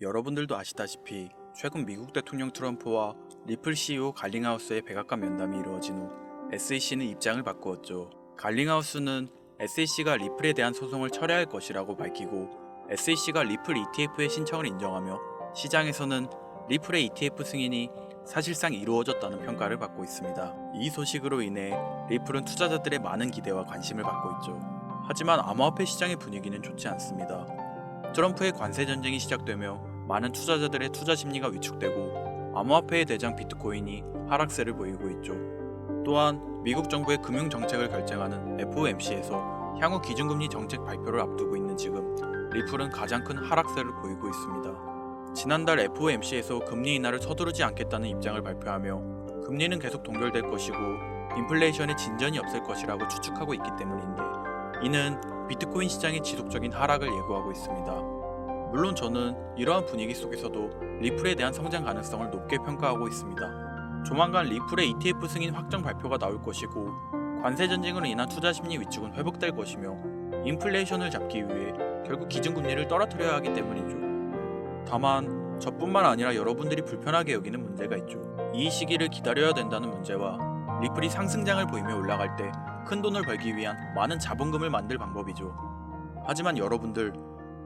여러분들도 아시다시피 최근 미국 대통령 트럼프와 리플 CEO 갈링하우스의 백악관 면담이 이루어진 후 SEC는 입장을 바꾸었죠. 갈링하우스는 SEC가 리플에 대한 소송을 철회할 것이라고 밝히고 SEC가 리플 ETF의 신청을 인정하며 시장에서는 리플의 ETF 승인이 사실상 이루어졌다는 평가를 받고 있습니다. 이 소식으로 인해 리플은 투자자들의 많은 기대와 관심을 받고 있죠. 하지만 암호화폐 시장의 분위기는 좋지 않습니다. 트럼프의 관세 전쟁이 시작되며 많은 투자자들의 투자 심리가 위축되고 암호화폐의 대장 비트코인이 하락세를 보이고 있죠. 또한 미국 정부의 금융 정책을 결정하는 FOMC에서 향후 기준금리 정책 발표를 앞두고 있는 지금 리플은 가장 큰 하락세를 보이고 있습니다. 지난달 FOMC에서 금리 인하를 서두르지 않겠다는 입장을 발표하며 금리는 계속 동결될 것이고 인플레이션에 진전이 없을 것이라고 추측하고 있기 때문인데 이는 비트코인 시장의 지속적인 하락을 예고하고 있습니다. 물론 저는 이러한 분위기 속에서도 리플에 대한 성장 가능성을 높게 평가하고 있습니다. 조만간 리플의 ETF 승인 확정 발표가 나올 것이고 관세 전쟁으로 인한 투자 심리 위축은 회복될 것이며 인플레이션을 잡기 위해 결국 기준금리를 떨어뜨려야 하기 때문이죠. 다만 저뿐만 아니라 여러분들이 불편하게 여기는 문제가 있죠. 이 시기를 기다려야 된다는 문제와 리플이 상승장을 보이며 올라갈 때 큰 돈을 벌기 위한 많은 자본금을 만들 방법이죠. 하지만 여러분들,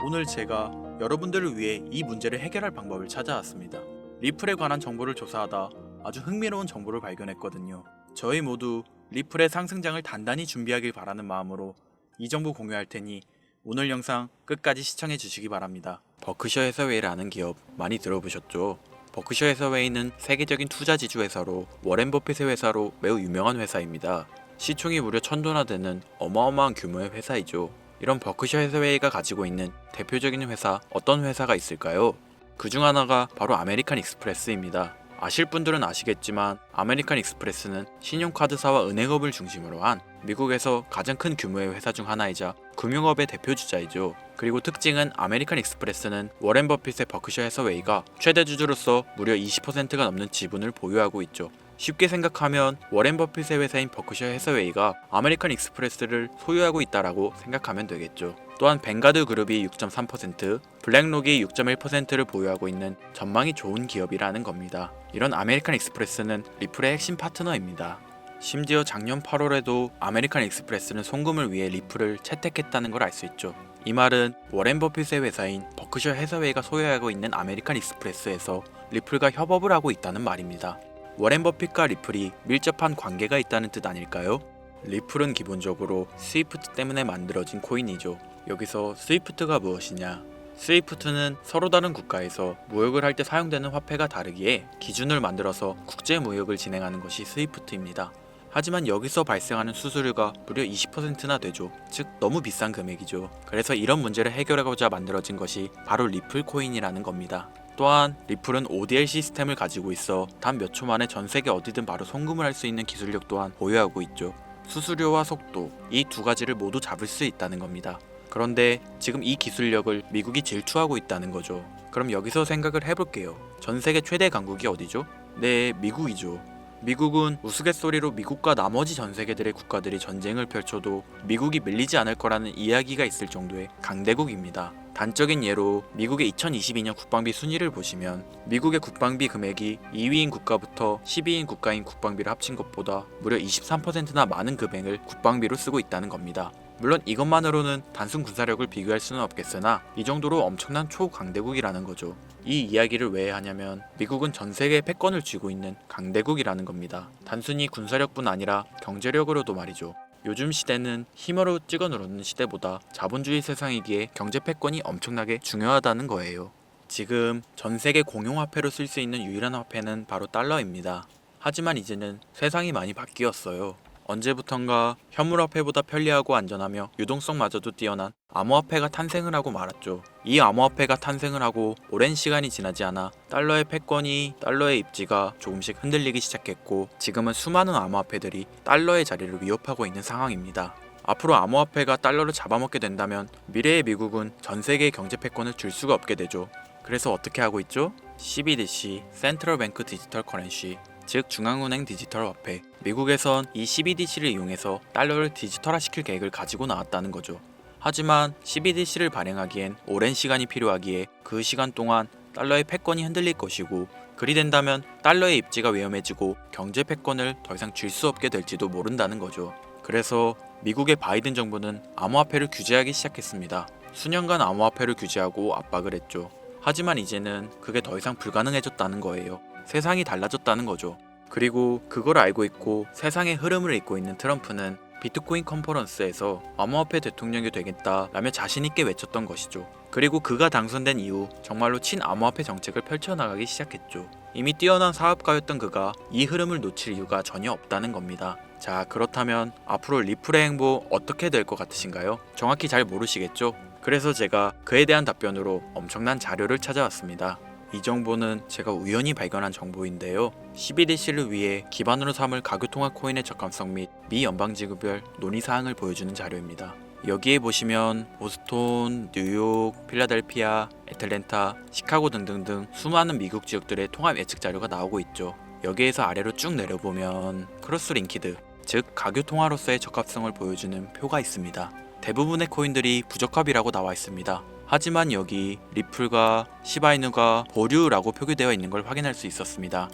오늘 제가 여러분들을 위해 이 문제를 해결할 방법을 찾아왔습니다. 리플에 관한 정보를 조사하다 아주 흥미로운 정보를 발견했거든요. 저희 모두 리플의 상승장을 단단히 준비하길 바라는 마음으로 이 정보 공유할 테니 오늘 영상 끝까지 시청해 주시기 바랍니다. 버크셔 해서웨이라는 기업 많이 들어보셨죠? 버크셔 해서웨이는 세계적인 투자 지주 회사로 워렌 버핏의 회사로 매우 유명한 회사입니다. 시총이 무려 1000조나 되는 어마어마한 규모의 회사이죠. 이런 버크셔 해서웨이가 가지고 있는 대표적인 회사 어떤 회사가 있을까요? 그 중 하나가 바로 아메리칸 익스프레스입니다. 아실 분들은 아시겠지만 아메리칸 익스프레스는 신용카드사와 은행업을 중심으로 한 미국에서 가장 큰 규모의 회사 중 하나이자 금융업의 대표 주자이죠. 그리고 특징은 아메리칸 익스프레스는 워렌 버핏의 버크셔 해서웨이가 최대 주주로서 무려 20%가 넘는 지분을 보유하고 있죠. 쉽게 생각하면 워렌 버핏의 회사인 버크셔 해서웨이가 아메리칸 익스프레스를 소유하고 있다라고 생각하면 되겠죠. 또한 뱅가드 그룹이 6.3%, 블랙록이 6.1%를 보유하고 있는 전망이 좋은 기업이라는 겁니다. 이런 아메리칸 익스프레스는 리플의 핵심 파트너입니다. 심지어 작년 8월에도 아메리칸 익스프레스는 송금을 위해 리플을 채택했다는 걸 알 수 있죠. 이 말은 워렌 버핏의 회사인 버크셔 해서웨이가 소유하고 있는 아메리칸 익스프레스에서 리플과 협업을 하고 있다는 말입니다. 워렌 버핏과 리플이 밀접한 관계가 있다는 뜻 아닐까요? 리플은 기본적으로 스위프트 때문에 만들어진 코인이죠. 여기서 스위프트가 무엇이냐? 스위프트는 서로 다른 국가에서 무역을 할 때 사용되는 화폐가 다르기에 기준을 만들어서 국제 무역을 진행하는 것이 스위프트입니다. 하지만 여기서 발생하는 수수료가 무려 20%나 되죠. 즉 너무 비싼 금액이죠. 그래서 이런 문제를 해결하고자 만들어진 것이 바로 리플 코인이라는 겁니다. 또한 리플은 ODL 시스템을 가지고 있어 단 몇 초 만에 전 세계 어디든 바로 송금을 할 수 있는 기술력 또한 보유하고 있죠. 수수료와 속도, 이 두 가지를 모두 잡을 수 있다는 겁니다. 그런데 지금 이 기술력을 미국이 질투하고 있다는 거죠. 그럼 여기서 생각을 해볼게요. 전 세계 최대 강국이 어디죠? 네, 미국이죠. 미국은 우스갯소리로 미국과 나머지 전 세계들의 국가들이 전쟁을 펼쳐도 미국이 밀리지 않을 거라는 이야기가 있을 정도의 강대국입니다. 단적인 예로 미국의 2022년 국방비 순위를 보시면 미국의 국방비 금액이 2위인 국가부터 10위인 국가인 국방비를 합친 것보다 무려 23%나 많은 금액을 국방비로 쓰고 있다는 겁니다. 물론 이것만으로는 단순 군사력을 비교할 수는 없겠으나 이 정도로 엄청난 초강대국이라는 거죠. 이 이야기를 왜 하냐면 미국은 전 세계의 패권을 쥐고 있는 강대국이라는 겁니다. 단순히 군사력뿐 아니라 경제력으로도 말이죠. 요즘 시대는 힘으로 찍어 누르는 시대보다 자본주의 세상이기에 경제 패권이 엄청나게 중요하다는 거예요. 지금 전 세계 공용화폐로 쓸 수 있는 유일한 화폐는 바로 달러입니다. 하지만 이제는 세상이 많이 바뀌었어요. 언제부턴가 현물화폐보다 편리하고 안전하며 유동성마저도 뛰어난 암호화폐가 탄생을 하고 말았죠. 이 암호화폐가 탄생을 하고 오랜 시간이 지나지 않아 달러의 패권이 달러의 입지가 조금씩 흔들리기 시작했고 지금은 수많은 암호화폐들이 달러의 자리를 위협하고 있는 상황입니다. 앞으로 암호화폐가 달러를 잡아먹게 된다면 미래의 미국은 전 세계의 경제 패권을 줄 수가 없게 되죠. 그래서 어떻게 하고 있죠? CBDC, 센트럴 뱅크 디지털 커런시, 즉 중앙은행 디지털 화폐. 미국에선 이 CBDC를 이용해서 달러를 디지털화시킬 계획을 가지고 나왔다는 거죠. 하지만 CBDC를 발행하기엔 오랜 시간이 필요하기에 그 시간 동안 달러의 패권이 흔들릴 것이고, 그리 된다면 달러의 입지가 위험해지고 경제 패권을 더 이상 쥘 수 없게 될지도 모른다는 거죠. 그래서 미국의 바이든 정부는 암호화폐를 규제하기 시작했습니다. 수년간 암호화폐를 규제하고 압박을 했죠. 하지만 이제는 그게 더 이상 불가능해졌다는 거예요. 세상이 달라졌다는 거죠. 그리고 그걸 알고 있고 세상의 흐름을 읽고 있는 트럼프는 비트코인 컨퍼런스에서 암호화폐 대통령이 되겠다라며 자신있게 외쳤던 것이죠. 그리고 그가 당선된 이후 정말로 친암호화폐 정책을 펼쳐나가기 시작했죠. 이미 뛰어난 사업가였던 그가 이 흐름을 놓칠 이유가 전혀 없다는 겁니다. 자, 그렇다면 앞으로 리플의 행보 어떻게 될 것 같으신가요? 정확히 잘 모르시겠죠? 그래서 제가 그에 대한 답변으로 엄청난 자료를 찾아왔습니다. 이 정보는 제가 우연히 발견한 정보인데요. CBDC를 위해 기반으로 삼을 가교통화 코인의 적합성 및 미 연방지구별 논의사항을 보여주는 자료입니다. 여기에 보시면 보스톤, 뉴욕, 필라델피아, 애틀랜타, 시카고 등등등 수많은 미국 지역들의 통합 예측 자료가 나오고 있죠. 여기에서 아래로 쭉 내려보면 크로스링키드, 즉 가교통화로서의 적합성을 보여주는 표가 있습니다. 대부분의 코인들이 부적합이라고 나와 있습니다. 하지만 여기 리플과 시바이누가 보류라고 표기되어 있는 걸 확인할 수 있었습니다.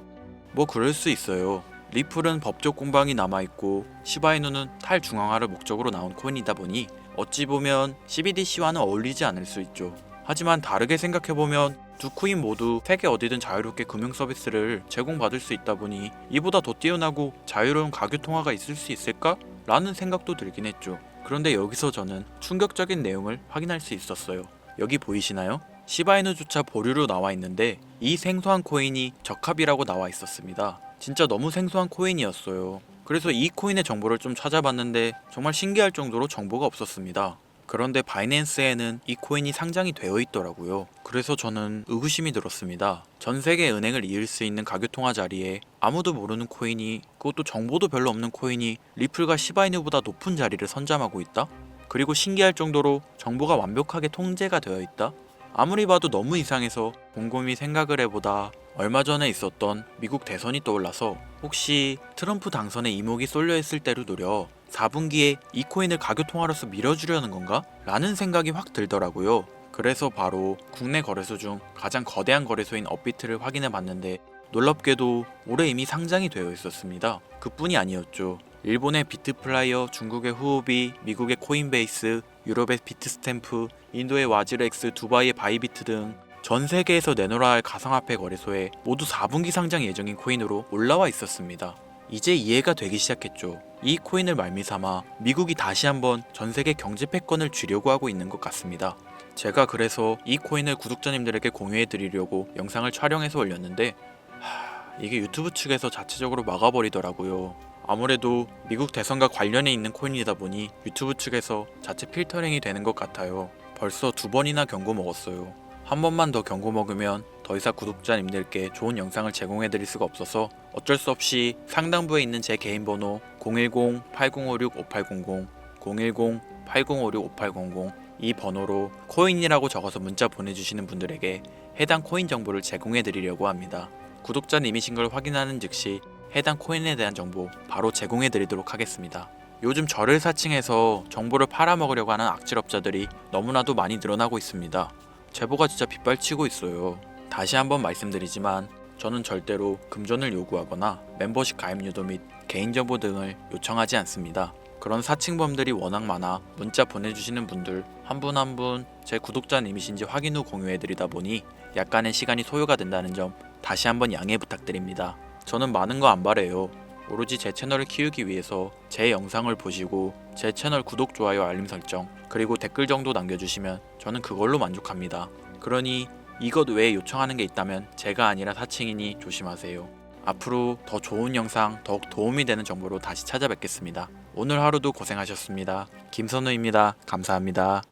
뭐 그럴 수 있어요. 리플은 법적 공방이 남아있고 시바이누는 탈중앙화를 목적으로 나온 코인이다 보니 어찌 보면 CBDC와는 어울리지 않을 수 있죠. 하지만 다르게 생각해보면 두 코인 모두 세계 어디든 자유롭게 금융 서비스를 제공받을 수 있다 보니 이보다 더 뛰어나고 자유로운 가교통화가 있을 수 있을까? 라는 생각도 들긴 했죠. 그런데 여기서 저는 충격적인 내용을 확인할 수 있었어요. 여기 보이시나요? 시바이누조차 보류로 나와 있는데 이 생소한 코인이 적합이라고 나와 있었습니다. 진짜 너무 생소한 코인이었어요. 그래서 이 코인의 정보를 좀 찾아봤는데 정말 신기할 정도로 정보가 없었습니다. 그런데 바이낸스에는 이 코인이 상장이 되어 있더라고요. 그래서 저는 의구심이 들었습니다. 전 세계 은행을 이을 수 있는 가교통화 자리에 아무도 모르는 코인이, 그것도 정보도 별로 없는 코인이 리플과 시바이누보다 높은 자리를 선점하고 있다? 그리고 신기할 정도로 정보가 완벽하게 통제가 되어 있다? 아무리 봐도 너무 이상해서 곰곰이 생각을 해보다 얼마 전에 있었던 미국 대선이 떠올라서 혹시 트럼프 당선에 이목이 쏠려있을 때를 노려 4분기에 이 코인을 가교통화로서 밀어주려는 건가? 라는 생각이 확 들더라고요. 그래서 바로 국내 거래소 중 가장 거대한 거래소인 업비트를 확인해 봤는데 놀랍게도 올해 이미 상장이 되어 있었습니다. 그뿐이 아니었죠. 일본의 비트플라이어, 중국의 후오비, 미국의 코인베이스, 유럽의 비트스탬프, 인도의 와즈렉스, 두바이의 바이비트 등 전 세계에서 내놓아야 할 가상화폐 거래소에 모두 4분기 상장 예정인 코인으로 올라와 있었습니다. 이제 이해가 되기 시작했죠. 이 코인을 말미삼아 미국이 다시 한번 전 세계 경제 패권을 쥐려고 하고 있는 것 같습니다. 제가 그래서 이 코인을 구독자님들에게 공유해 드리려고 영상을 촬영해서 올렸는데 이게 유튜브 측에서 자체적으로 막아버리더라고요. 아무래도 미국 대선과 관련해 있는 코인이다 보니 유튜브 측에서 자체 필터링이 되는 것 같아요. 벌써 2번이나 경고 먹었어요. 한 번만 더 경고 먹으면 더 이상 구독자님들께 좋은 영상을 제공해 드릴 수가 없어서 어쩔 수 없이 상단부에 있는 제 개인 번호 010-8056-5800, 010-8056-5800 이 번호로 코인이라고 적어서 문자 보내주시는 분들에게 해당 코인 정보를 제공해 드리려고 합니다. 구독자님이신 걸 확인하는 즉시 해당 코인에 대한 정보 바로 제공해 드리도록 하겠습니다. 요즘 저를 사칭해서 정보를 팔아먹으려고 하는 악질업자들이 너무나도 많이 늘어나고 있습니다. 제보가 진짜 빗발치고 있어요. 다시 한번 말씀드리지만 저는 절대로 금전을 요구하거나 멤버십 가입 유도 및 개인정보 등을 요청하지 않습니다. 그런 사칭범들이 워낙 많아 문자 보내주시는 분들 한 분 한 분 제 구독자님이신지 확인 후 공유해드리다 보니 약간의 시간이 소요가 된다는 점 다시 한번 양해 부탁드립니다. 저는 많은 거 안 바래요. 오로지 제 채널을 키우기 위해서 제 영상을 보시고 제 채널 구독, 좋아요, 알림 설정 그리고 댓글 정도 남겨주시면 저는 그걸로 만족합니다. 그러니 이것 외에 요청하는 게 있다면 제가 아니라 사칭이니 조심하세요. 앞으로 더 좋은 영상, 더욱 도움이 되는 정보로 다시 찾아뵙겠습니다. 오늘 하루도 고생하셨습니다. 김선우입니다. 감사합니다.